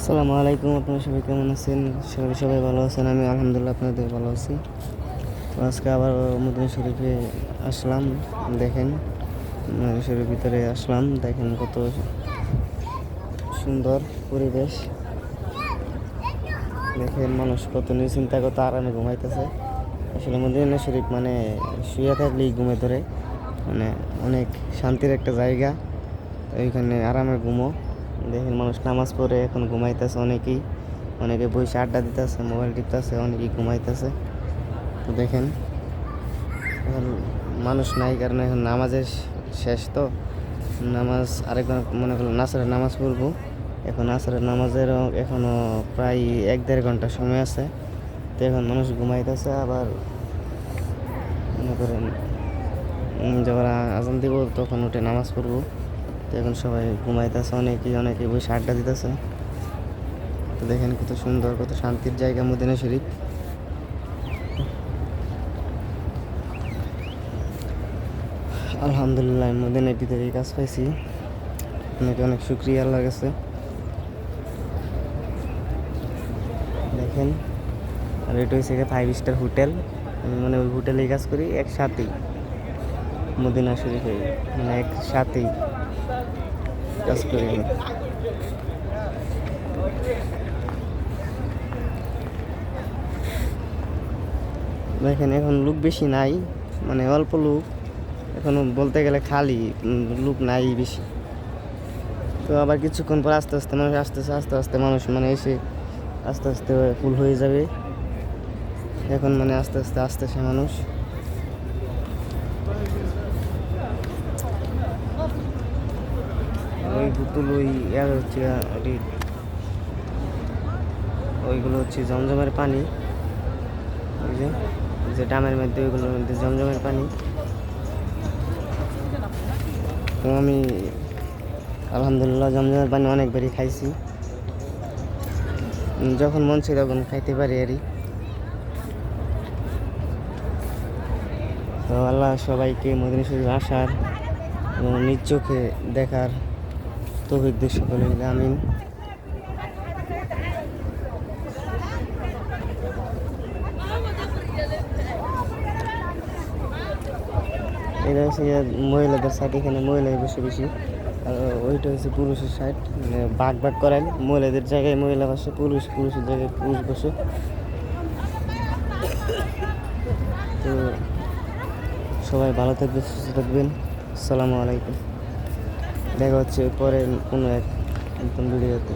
আসসালামু আলাইকুম। আপনারা সবাই কেমন আছেন? সবাই ভালো আছেন? আমি আলহামদুলিল্লাহ আপনাদের ভালো আছি। তো আজকে আবার মদিনা শরীফে আসলাম। দেখেন, মদিনা শরীফের ভিতরে আসলাম, দেখেন কত সুন্দর পরিবেশ। দেখেন মানুষ কত নিশ্চিন্তা, কত আরামে ঘুমাইতেছে। আসলে মদিনা শরীফ মানে শুয়ে থাকলেই ঘুমে ধরে, মানে অনেক শান্তির একটা জায়গা। ওইখানে আরামে ঘুমো। দেখেন মানুষ নামাজ পড়ে এখন ঘুমাইতেছে, অনেকে বসে আড্ডা দিতেছে, মোবাইল টিপতেছে, অনেকেই ঘুমাইতেছে। তো দেখেন এখন মানুষ নাই, কারণ এখন নামাজের শেষ। তো নামাজ আরেকবার মনে করলো নাসরের নামাজ পড়বো। এখন নাসরের নামাজেরও এখনও প্রায় 1-1.5 ঘন্টা সময় আছে। তো এখন মানুষ ঘুমাইতেছে, আবার মনে করেন যখন আজান দিব তখন উঠে নামাজ পড়বো। তো এখন সবাই ঘুমাইতেছে, অনেকে বসে আড্ডা দিতেছে। তো দেখেন কত সুন্দর, কত শান্তির জায়গা মদিনা শরীফ। আলহামদুলিল্লাহ মদিনার ভিতরে কাজ পাইছি, অনেক শুক্রিয়া আল্লাহর কাছে। দেখেন, আর এটা হচ্ছে 5 স্টার হোটেল। আমি মানে ওই হোটেলেই কাজ করি, একসাথেই মদিনা শরীফে, মানে একসাথেই কাজ করি আমি। দেখেন এখন লোক বেশি নাই, মানে অল্প লোক, এখনো বলতে গেলে খালি, লোক নাই বেশি। তো আবার কিছুক্ষণ পর আস্তে আস্তে মানুষ আস্তে আস্তে মানুষ মানে এসে আস্তে আস্তে ফুল হয়ে যাবে। এখন মানে আস্তে আস্তে আসতেছে মানুষ। ওই পুতুল ওই হচ্ছে ওইগুলো হচ্ছে জমজমের পানি, ওই যে ডামের মধ্যে, ওইগুলোর মধ্যে জমজমের পানি। তো আমি আলহামদুলিল্লাহ জমজমের পানি অনেকবারই খাইছি, যখন মন চাই তখন খাইতে পারি আরই। তো আল্লাহ সবাইকে মদিনা শরীফ আসার এবং নিজ চোখে দেখার তৌফিক দিন সকলে মিলে, আমিন। এটা হচ্ছে মহিলাদের সাইড, এখানে মহিলাই বসে বেশি। আর ওইটা হচ্ছে পুরুষের সাইড, মানে ভাগ করেন, মহিলাদের জায়গায় মহিলা বসে, পুরুষের জায়গায় পুরুষ বসে। তো সবাই ভালো থাকবেন, সুস্থ থাকবেন। আসসালামু আলাইকুম। দেখা হচ্ছে পরে কোনো এক নতুন ভিডিওতে।